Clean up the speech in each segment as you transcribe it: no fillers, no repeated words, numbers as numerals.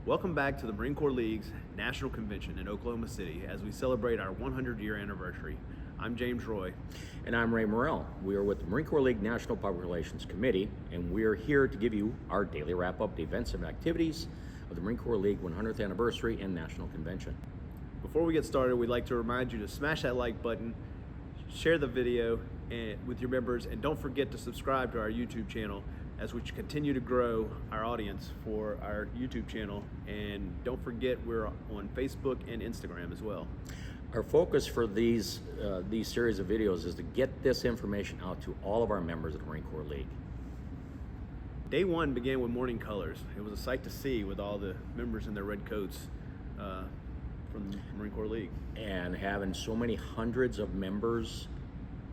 Welcome back to the Marine Corps League's National Convention in Oklahoma City as we celebrate our 100-year anniversary. I'm James Roy. And I'm Ray Morrell. We are with the Marine Corps League National Public Relations Committee, and we're here to give you our daily wrap-up of the events and activities of the Marine Corps League 100th Anniversary and National Convention. Before we get started, we'd like to remind you to smash that like button, share the video with your members, and don't forget to subscribe to our YouTube channel as we continue to grow our audience for our YouTube channel. And don't forget, we're on Facebook and Instagram as well. Our focus for these series of videos is to get this information out to all of our members of the Marine Corps League. Day one began with morning colors. It was a sight to see with all the members in their red coats from the Marine Corps League. And having so many hundreds of members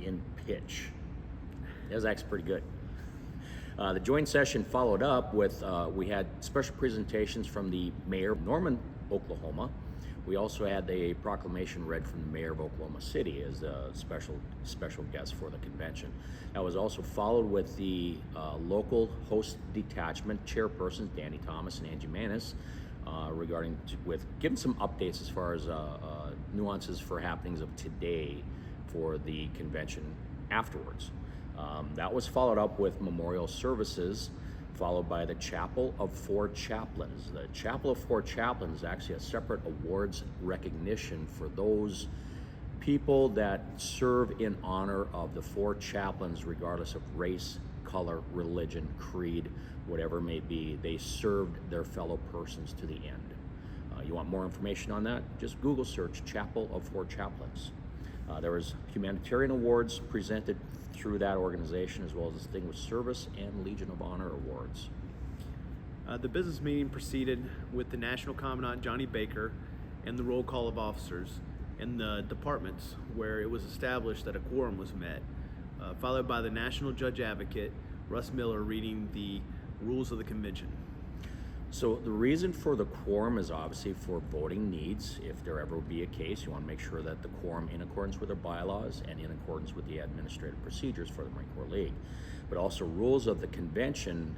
in pitch. That was actually pretty good. The joint session followed up with, we had special presentations from the mayor of Norman, Oklahoma. We also had a proclamation read from the mayor of Oklahoma City as a special guest for the convention. That was also followed with the local host detachment chairpersons, Danny Thomas and Angie Manis, giving some updates as far as nuances for happenings of today for the convention afterwards. That was followed up with memorial services, followed by the Chapel of Four Chaplains. The Chapel of Four Chaplains is actually a separate awards recognition for those people that serve in honor of the four chaplains, regardless of race, color, religion, creed, whatever it may be. They served their fellow persons to the end. You want more information on that? Just Google search Chapel of Four Chaplains. There was humanitarian awards presented through that organization, as well as Distinguished Service and Legion of Honor awards. The business meeting proceeded with the National Commandant, Johnny Baker, and the roll call of officers in the departments where it was established that a quorum was met, followed by the National Judge Advocate, Russ Miller, reading the rules of the convention. So the reason for the quorum is obviously for voting needs. If there ever be a case, you want to make sure that the quorum in accordance with their bylaws and in accordance with the administrative procedures for the Marine Corps League. But also rules of the convention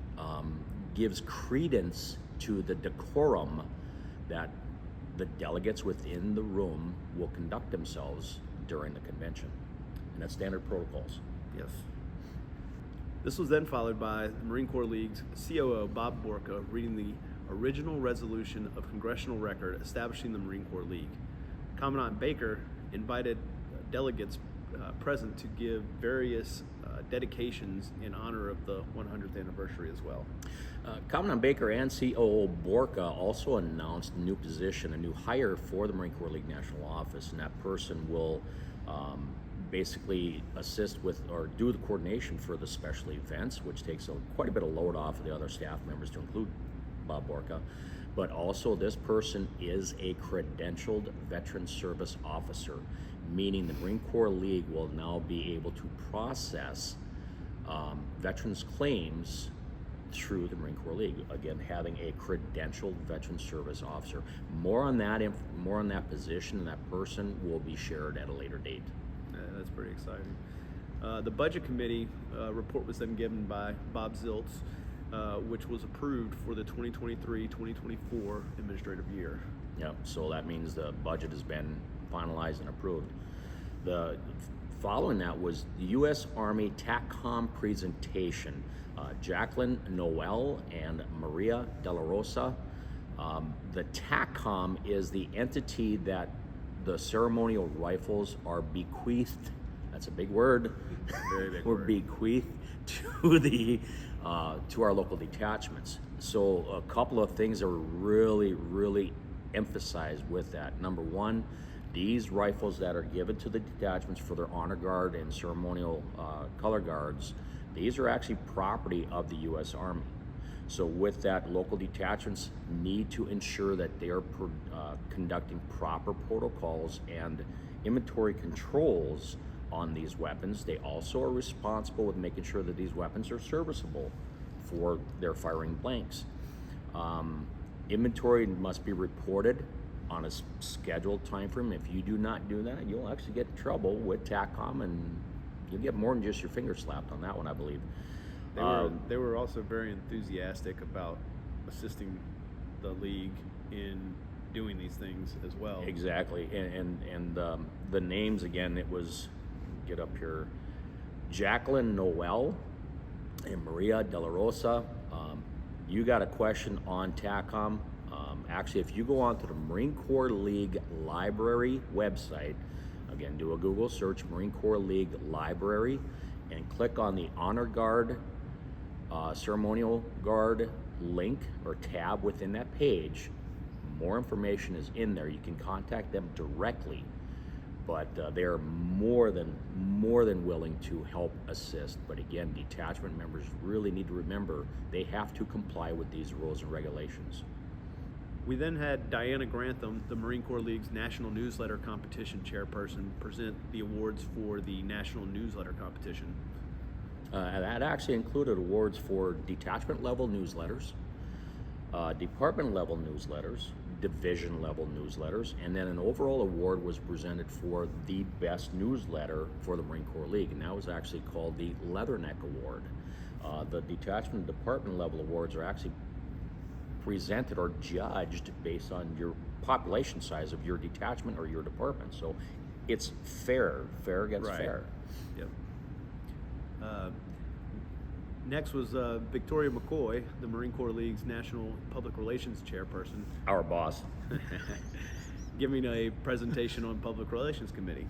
gives credence to the decorum that the delegates within the room will conduct themselves during the convention. And that's standard protocols. Yes. This was then followed by the Marine Corps League's COO, Bob Borka, reading the original resolution of congressional record establishing the Marine Corps League. Commandant Baker invited delegates present to give various dedications in honor of the 100th anniversary as well. Commandant Baker and COO Borka also announced a new position, a new hire for the Marine Corps League National Office, and that person will basically assist with or do the coordination for the special events, which takes quite a bit of load off of the other staff members, to include Bob Borka. But also, this person is a credentialed veteran service officer, meaning the Marine Corps League will now be able to process veterans claims through the Marine Corps League. Again, having a credentialed veteran service officer. More on that position and that person will be shared at a later date. That's pretty exciting. The Budget Committee report was then given by Bob Ziltz, which was approved for the 2023-2024 administrative year. Yep, so that means the budget has been finalized and approved. Following that was the U.S. Army TACCOM presentation. Jacqueline Noel and Maria De La Rosa. The TACCOM is the entity that the ceremonial rifles are bequeathed. That's a big word. Very big We're word. bequeathed to our local detachments. So a couple of things are really emphasized with that. Number one, these rifles that are given to the detachments for their honor guard and ceremonial color guards, these are actually property of the U.S. Army. So with that, local detachments need to ensure that they are conducting proper protocols and inventory controls on these weapons. They also are responsible with making sure that these weapons are serviceable for their firing blanks. Inventory must be reported on a scheduled time frame. If you do not do that, you'll actually get in trouble with TACCOM, and you'll get more than just your finger slapped on that one, I believe. They were also very enthusiastic about assisting the league in doing these things as well. Exactly, and the names again. It was, get up here, Jacqueline Noel and Maria De La Rosa. You got a question on TACOM. Actually, if you go onto the Marine Corps League Library website, again, do a Google search, Marine Corps League Library, and click on the Honor Guard, Ceremonial Guard link or tab within that page. More information is in there. You can contact them directly, but they're more than willing to help assist. But again, detachment members really need to remember they have to comply with these rules and regulations. We then had Diana Grantham, the Marine Corps League's National Newsletter Competition chairperson, present the awards for the National Newsletter Competition. That actually included awards for detachment level newsletters, department level newsletters, division level newsletters, and then an overall award was presented for the best newsletter for the Marine Corps League, and that was actually called the Leatherneck Award. The detachment department level awards are actually presented or judged based on your population size of your detachment or your department. So it's fair against fair. Yep. Next was Victoria McCoy, the Marine Corps League's National Public Relations chairperson, Our boss. giving a presentation on Public Relations Committee.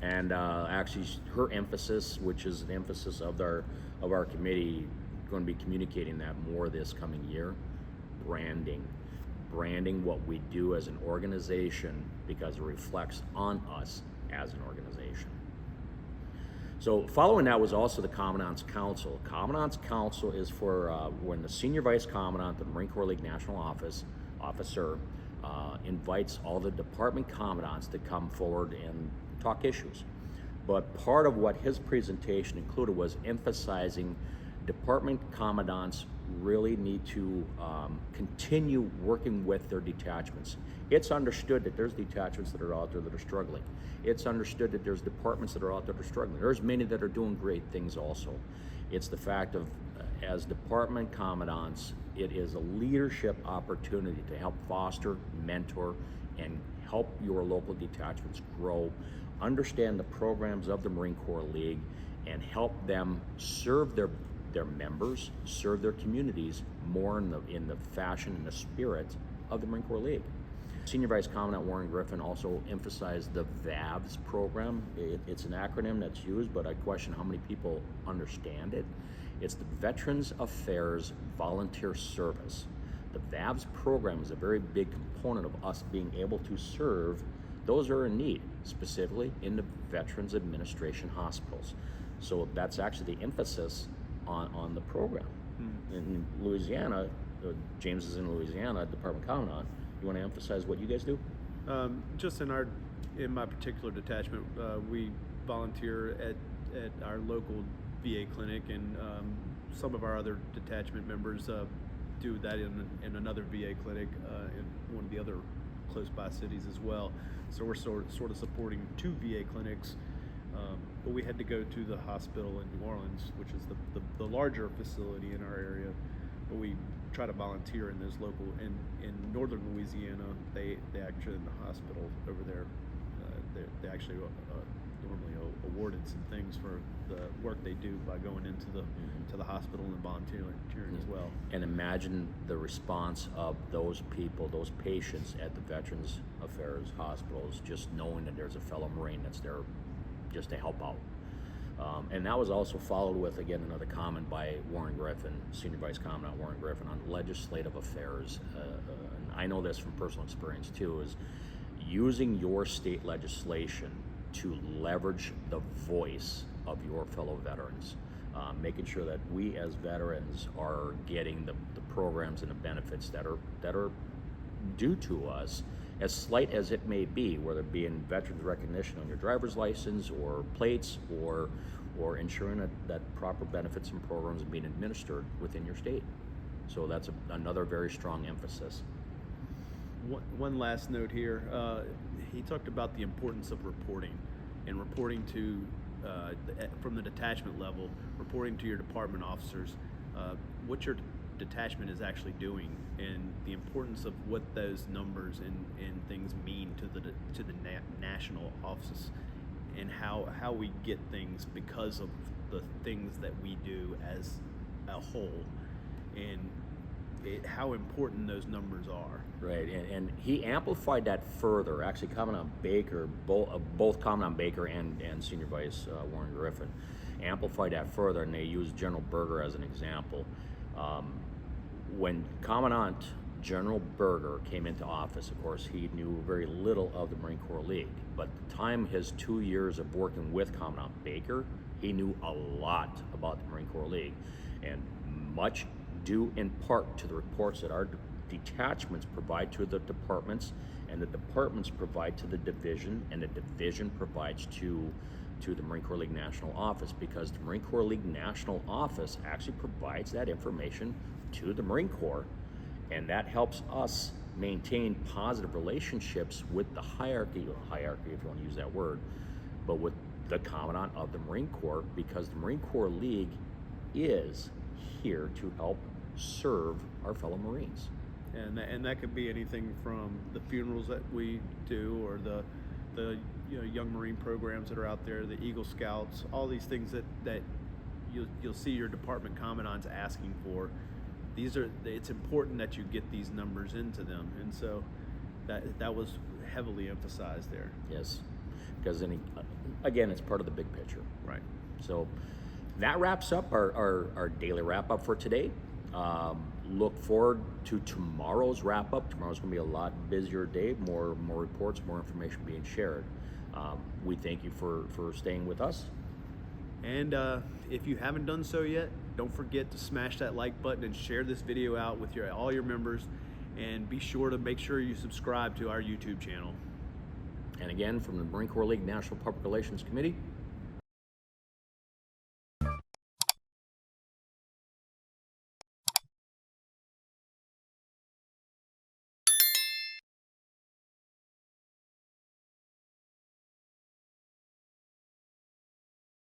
And actually her emphasis, which is an emphasis of our committee, going to be communicating that more this coming year, branding what we do as an organization, because it reflects on us as an organization. So following that was also the Commandant's Council. Commandant's Council is for when the Senior Vice Commandant of the Marine Corps League National Officer invites all the department commandants to come forward and talk issues. But part of what his presentation included was emphasizing department commandants really need to continue working with their detachments. It's understood that there's detachments that are out there that are struggling. It's understood that there's departments that are out there that are struggling. There's many that are doing great things also. It's the fact of, as department commandants, it is a leadership opportunity to help foster, mentor, and help your local detachments grow, understand the programs of the Marine Corps League, and help them serve their members, serve their communities more in the fashion and the spirit of the Marine Corps League. Senior Vice Commandant Warren Griffin also emphasized the VAVS program. It's an acronym that's used, but I question how many people understand it. It's the Veterans Affairs Volunteer Service. The VAVS program is a very big component of us being able to serve those who are in need, specifically in the Veterans Administration hospitals. So that's actually the emphasis on the program. In Louisiana, James is in Louisiana, Department Commandant. You want to emphasize what you guys do? Just in my particular detachment, we volunteer at our local VA clinic, and some of our other detachment members do that in another VA clinic in one of the other close by cities as well. So we're sort of supporting two VA clinics. But we had to go to the hospital in New Orleans, which is the larger facility in our area. But we try to volunteer in those local, in northern Louisiana, they actually, in the hospital over there, they actually normally awarded some things for the work they do by going into the hospital and volunteering as well. And imagine the response of those people, those patients at the Veterans Affairs hospitals, just knowing that there's a fellow Marine that's there just to help out. And that was also followed with, again, another comment by Warren Griffin, Senior Vice Commandant Warren Griffin, on legislative affairs. And I know this from personal experience too, is using your state legislation to leverage the voice of your fellow veterans, making sure that we as veterans are getting the programs and the benefits that are due to us, as slight as it may be, whether it be in veterans recognition on your driver's license or plates, or ensuring that proper benefits and programs are being administered within your state. So that's another very strong emphasis. One last note here. He talked about the importance of reporting, and reporting to from the detachment level, reporting to your department officers. What's your detachment is actually doing, and the importance of what those numbers and things mean to the national office, and how we get things because of the things that we do as a whole, and how important those numbers are. Right, and he amplified that further. Actually, Commandant Baker, both Commandant Baker and Senior Vice Warren Griffin amplified that further, and they used General Berger as an example. When Commandant General Berger came into office, of course, he knew very little of the Marine Corps League, but the time his 2 years of working with Commandant Baker, he knew a lot about the Marine Corps League, and much due in part to the reports that our detachments provide to the departments, and the departments provide to the division, and the division provides to the Marine Corps League National Office, because the Marine Corps League National Office actually provides that information to the Marine Corps, and that helps us maintain positive relationships with the hierarchy if you want to use that word, but with the Commandant of the Marine Corps, because the Marine Corps League is here to help serve our fellow Marines. And that could be anything from the funerals that we do, or the young Marine programs that are out there, the Eagle Scouts, all these things that you'll see your department commandants asking for. It's important that you get these numbers into them, and so that was heavily emphasized there. Yes, because again, it's part of the big picture. Right. So that wraps up our daily wrap up for today. Look forward to tomorrow's wrap up. Tomorrow's going to be a lot busier day, more reports, more information being shared. We thank you for staying with us. And if you haven't done so yet, don't forget to smash that like button and share this video out with all your members, and be sure to make sure you subscribe to our YouTube channel. And again, from the Marine Corps League National Public Relations Committee,